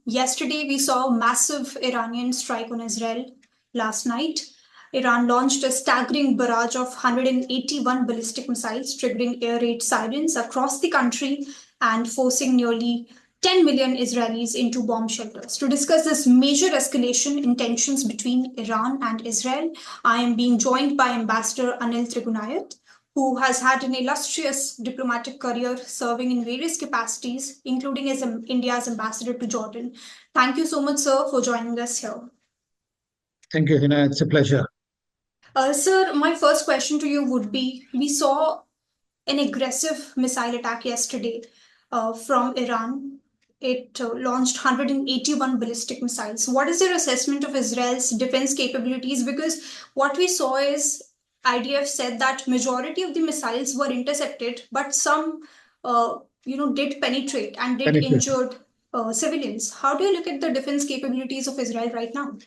Yesterday, we saw a massive Iranian strike on Israel. Last night, Iran launched a staggering barrage of 181 ballistic missiles, triggering air raid sirens across the country and forcing nearly 10 million Israelis into bomb shelters. To discuss this major escalation in tensions between Iran and Israel, I am being joined by Ambassador Anil Trigunayat, who has had an illustrious diplomatic career serving in various capacities, including as India's ambassador to Jordan. Thank you so much, sir, for joining us here. Thank you, Hina. It's a pleasure. Sir, my first question to you would be, we saw an aggressive missile attack yesterday from Iran. It launched 181 ballistic missiles. What is your assessment of Israel's defense capabilities? Because what we saw is IDF said that majority of the missiles were intercepted, but some, did penetrate and did injured civilians. How do you look at the defense capabilities of Israel right now?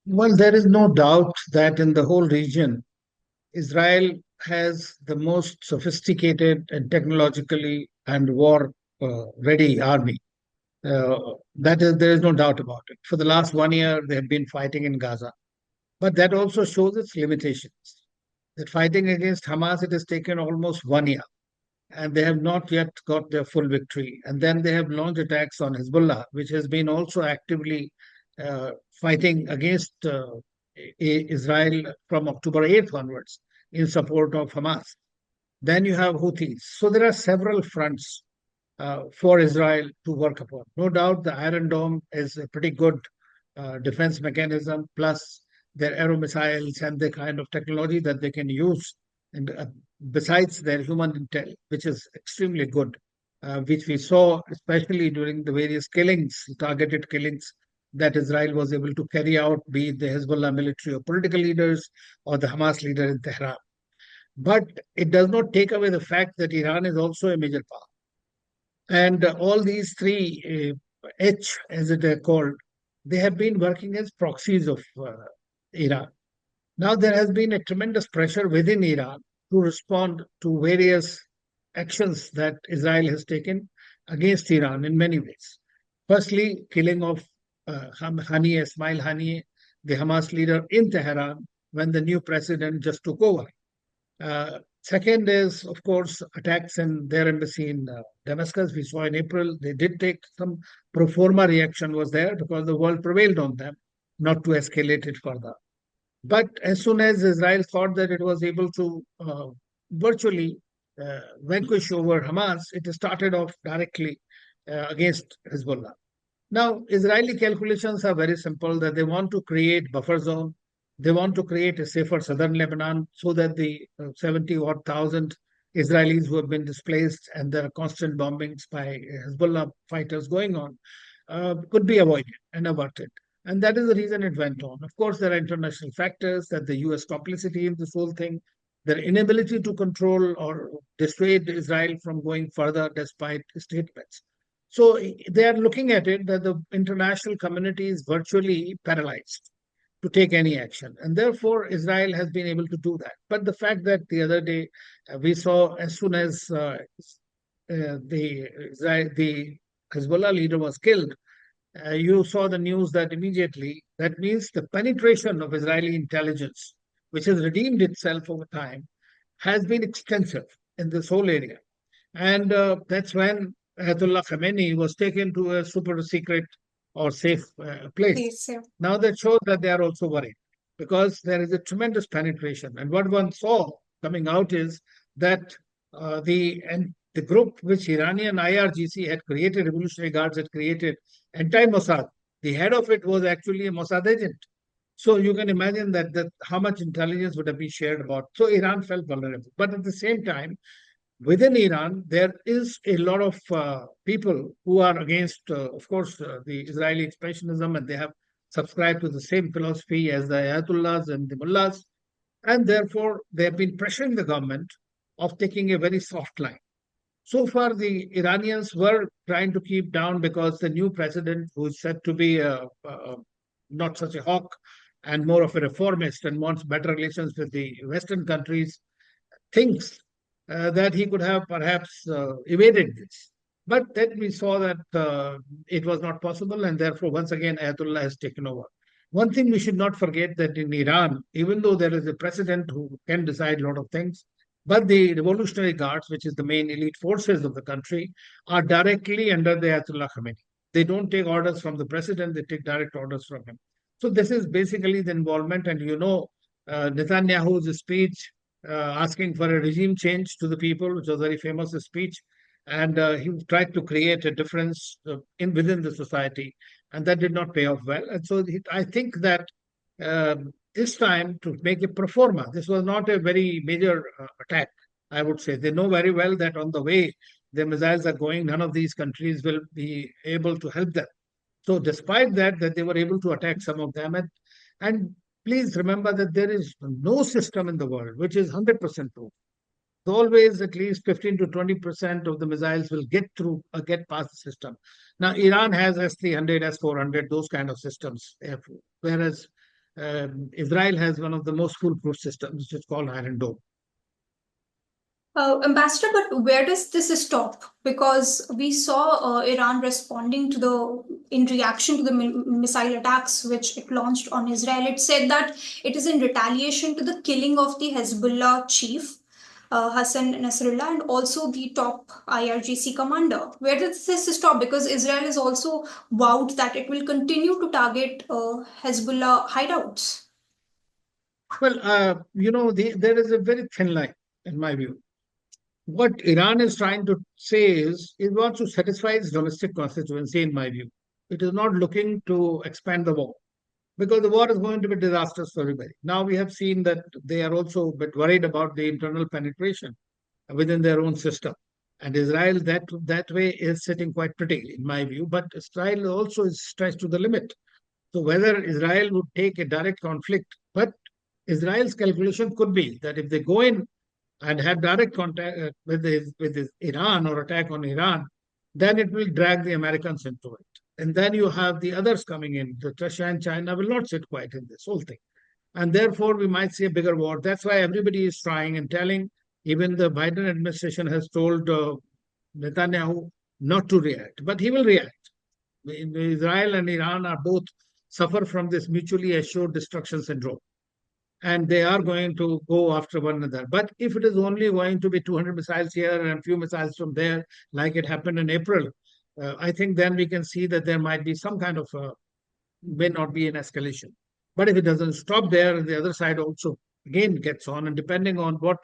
Well, there is no doubt that in the whole region, Israel has the most sophisticated and technologically and war ready army. There is no doubt about it. For the last 1 year, they have been fighting in Gaza. But that also shows its limitations. That fighting against Hamas, it has taken almost 1 year, and they have not yet got their full victory. And then they have launched attacks on Hezbollah, which has been also actively fighting against Israel from October 8th onwards in support of Hamas. Then you have Houthis. So there are several fronts for Israel to work upon. No doubt the Iron Dome is a pretty good defense mechanism, plus their aero missiles and the kind of technology that they can use, and besides their human intel, which is extremely good, which we saw especially during the various killings, targeted killings that Israel was able to carry out, be it the Hezbollah military or political leaders or the Hamas leader in Tehran. But it does not take away the fact that Iran is also a major power. And all these three, H as it is called, they have been working as proxies of Iran. Now there has been a tremendous pressure within Iran to respond to various actions that Israel has taken against Iran in many ways. Firstly, killing of Ismail Haniyeh, the Hamas leader in Tehran, when the new president just took over. Second is, of course, attacks in their embassy in Damascus. We saw in April, they did take some pro forma reaction was there because the world prevailed on them not to escalate it further. But as soon as Israel thought that it was able to virtually vanquish over Hamas, it started off directly against Hezbollah. Now, Israeli calculations are very simple, that they want to create buffer zone. They want to create a safer southern Lebanon so that the 70 odd thousand Israelis who have been displaced and there are constant bombings by Hezbollah fighters going on could be avoided and averted. And that is the reason it went on. Of course, there are international factors, that the US complicity in this whole thing, their inability to control or dissuade Israel from going further despite statements. So they are looking at it that the international community is virtually paralyzed to take any action. And therefore, Israel has been able to do that. But the fact that the other day we saw, as soon as the Hezbollah leader was killed, you saw the news that immediately, that means the penetration of Israeli intelligence, which has redeemed itself over time, has been extensive in this whole area. And that's when Ayatollah Khamenei was taken to a super secret or safe place. Yes, yeah. Now that shows that they are also worried because there is a tremendous penetration. And what one saw coming out is that the group which Iranian IRGC had created, Revolutionary Guards had created, anti-Mossad, the head of it was actually a Mossad agent. So you can imagine that how much intelligence would have been shared about. So Iran felt vulnerable. But at the same time, within Iran, there is a lot of people who are against, of course, the Israeli expansionism, and they have subscribed to the same philosophy as the Ayatollahs and the Mullahs. And therefore, they have been pressuring the government of taking a very soft line. So far, the Iranians were trying to keep down because the new president, who is said to be not such a hawk and more of a reformist and wants better relations with the Western countries, thinks that he could have perhaps evaded this. But then we saw that it was not possible, and therefore, once again, Ayatollah has taken over. One thing we should not forget that in Iran, even though there is a president who can decide a lot of things, but the Revolutionary Guards, which is the main elite forces of the country, are directly under the Ayatollah Khamenei. They don't take orders from the president, they take direct orders from him. So this is basically the involvement, and Netanyahu's speech asking for a regime change to the people, which was a very famous speech, and he tried to create a difference in within the society, and that did not pay off well. And so I think that this time, to make a pro forma, this was not a very major attack. I would say they know very well that on the way the missiles are going, none of these countries will be able to help them. So despite that they were able to attack some of them, and please remember that there is no system in the world which is 100% proof. Always at least 15 to 20% of the missiles will get through, get past the system. Now, Iran has S-300, S-400, those kind of systems, whereas Israel has one of the most foolproof systems, which is called Iron Dome. Ambassador, but where does this stop? Because we saw Iran responding in reaction to the missile attacks which it launched on Israel. It said that it is in retaliation to the killing of the Hezbollah chief, Hassan Nasrallah, and also the top IRGC commander. Where does this stop? Because Israel has also vowed that it will continue to target Hezbollah hideouts. Well, there is a very thin line, in my view. What Iran is trying to say is it wants to satisfy its domestic constituency, in my view. It is not looking to expand the war, because the war is going to be disastrous for everybody. Now we have seen that they are also a bit worried about the internal penetration within their own system. And Israel, that way, is sitting quite pretty, in my view. But Israel also is stretched to the limit. So whether Israel would take a direct conflict, but Israel's calculation could be that if they go in and have direct contact with Iran or attack on Iran, then it will drag the Americans into it. And then you have the others coming in. The Russia and China will not sit quiet in this whole thing. And therefore, we might see a bigger war. That's why everybody is trying and telling. Even the Biden administration has told Netanyahu not to react, but he will react. Israel and Iran are both suffer from this mutually assured destruction syndrome, and they are going to go after one another. But if it is only going to be 200 missiles here and a few missiles from there, like it happened in April, I think then we can see that there might be some kind of may not be an escalation. But if it doesn't stop there, the other side also again gets on, and depending on what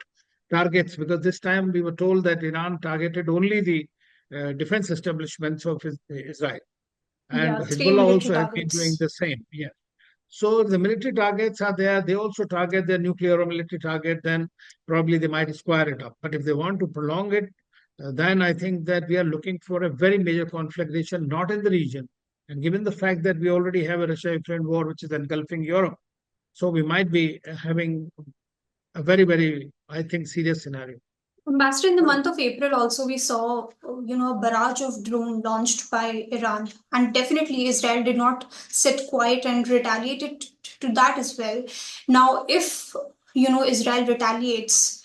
targets, because this time we were told that Iran targeted only the defense establishments of Israel, and Hezbollah also have been doing the same. Yeah. So the military targets are there. They also target their nuclear or military target. Then probably they might square it up. But if they want to prolong it, then I think that we are looking for a very major conflagration, not in the region. And given the fact that we already have a Russia-Ukraine war, which is engulfing Europe, so we might be having a very, very, I think, serious scenario. Ambassador, in the month of April also we saw, a barrage of drone launched by Iran, and definitely Israel did not sit quiet and retaliated to that as well. Now, if, Israel retaliates,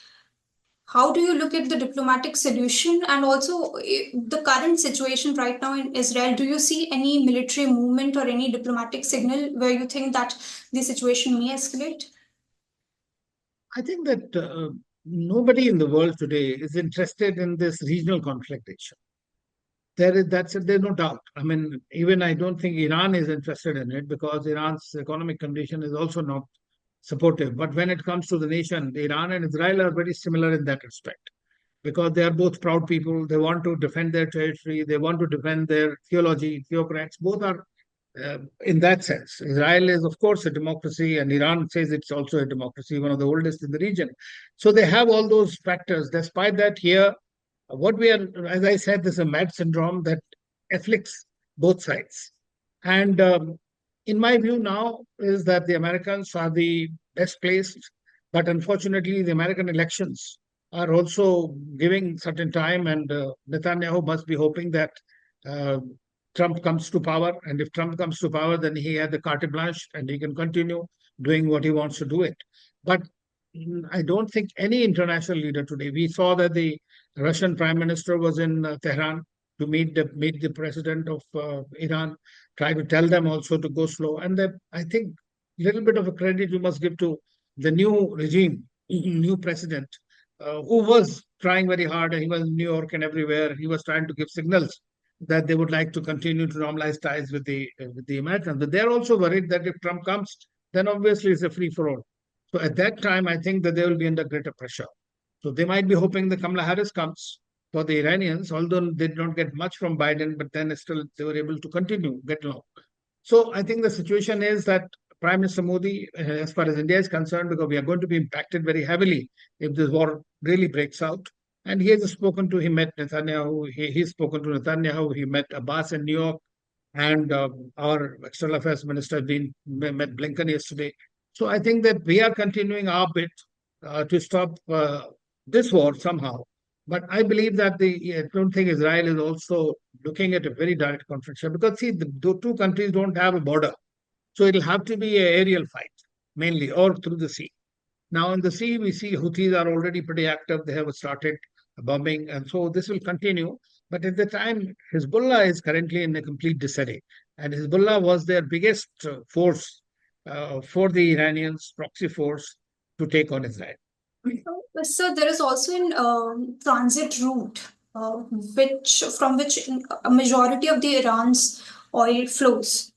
how do you look at the diplomatic solution and also the current situation right now in Israel? Do you see any military movement or any diplomatic signal where you think that the situation may escalate? I think that nobody in the world today is interested in this regional conflagration. There's no doubt. I mean, even I don't think Iran is interested in it, because Iran's economic condition is also not supportive. But when it comes to the nation, Iran and Israel are very similar in that respect, because they are both proud people. They want to defend their territory. They want to defend their theology. Theocrats, both are in that sense. Israel is, of course, a democracy, and Iran says it's also a democracy, one of the oldest in the region. So they have all those factors. Despite that, here, what we are, as I said, this is a mad syndrome that afflicts both sides. And in my view now is that the Americans are the best placed, but unfortunately, the American elections are also giving certain time, and Netanyahu must be hoping that Trump comes to power. And if Trump comes to power, then he had the carte blanche and he can continue doing what he wants to do it. But I don't think any international leader today, we saw that the Russian prime minister was in Tehran. to meet the president of Iran, try to tell them also to go slow. And that, I think, little bit of a credit you must give to the new regime, new president, who was trying very hard. He was in New York and everywhere. He was trying to give signals that they would like to continue to normalize ties with the Americans. But they're also worried that if Trump comes, then obviously it's a free for all. So at that time, I think that they will be under greater pressure. So they might be hoping that Kamala Harris comes for the Iranians, although they did not get much from Biden, but then still they were able to continue, get along. So I think the situation is that Prime Minister Modi, as far as India is concerned, because we are going to be impacted very heavily if this war really breaks out. And he has spoken to, he met Netanyahu, he's spoken to Netanyahu, he met Abbas in New York, and our External Affairs Minister met Blinken yesterday. So I think that we are continuing our bit to stop this war somehow. But I believe that I don't think Israel is also looking at a very direct confrontation because, see, the two countries don't have a border. So it'll have to be an aerial fight mainly or through the sea. Now, in the sea, we see Houthis are already pretty active. They have started bombing. And so this will continue. But at the time, Hezbollah is currently in a complete disarray. And Hezbollah was their biggest force for the Iranians, proxy force, to take on Israel. So there is also a transit route, from which a majority of the Iran's oil flows.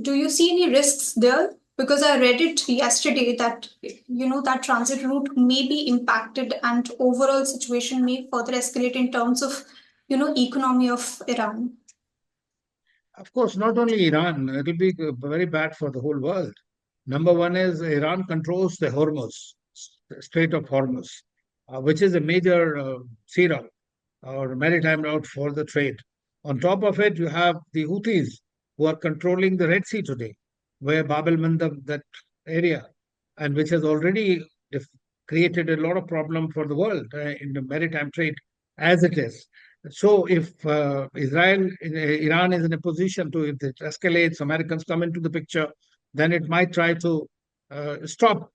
Do you see any risks there? Because I read it yesterday that that transit route may be impacted and overall situation may further escalate in terms of economy of Iran. Of course, not only Iran, it will be very bad for the whole world. Number one is Iran controls the Hormuz, Strait of Hormuz, which is a major sea route or maritime route for the trade. On top of it, you have the Houthis who are controlling the Red Sea today, where Bab el Mandab, that area, and which has already created a lot of problem for the world in the maritime trade as it is. So if Iran is in a position to, if it escalates, Americans come into the picture, then it might try to stop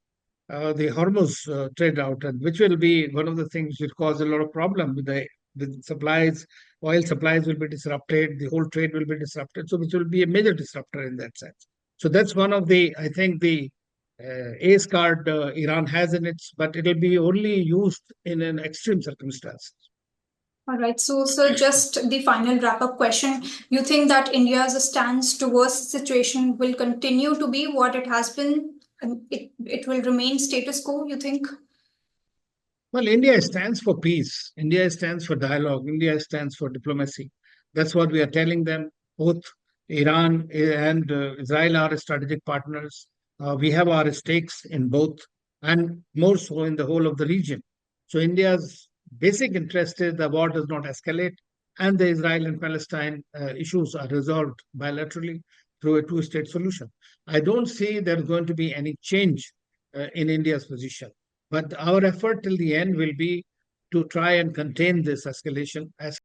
the Hormuz trade route, and which will be one of the things which cause a lot of problem with the supplies. Oil supplies will be disrupted, the whole trade will be disrupted, so which will be a major disruptor in that sense. So that's one of the, I think, the ace card Iran has in it, but it will be only used in an extreme circumstance. All right. So just the final wrap-up question. You think that India's stance towards the situation will continue to be what it has been? It will remain status quo, you think? Well, India stands for peace. India stands for dialogue. India stands for diplomacy. That's what we are telling them. Both Iran and Israel are strategic partners. We have our stakes in both, and more so in the whole of the region. So India's basic interest is the war does not escalate, and the Israel and Palestine issues are resolved bilaterally through a two-state solution. I don't see there's going to be any change in India's position. But our effort till the end will be to try and contain this escalation as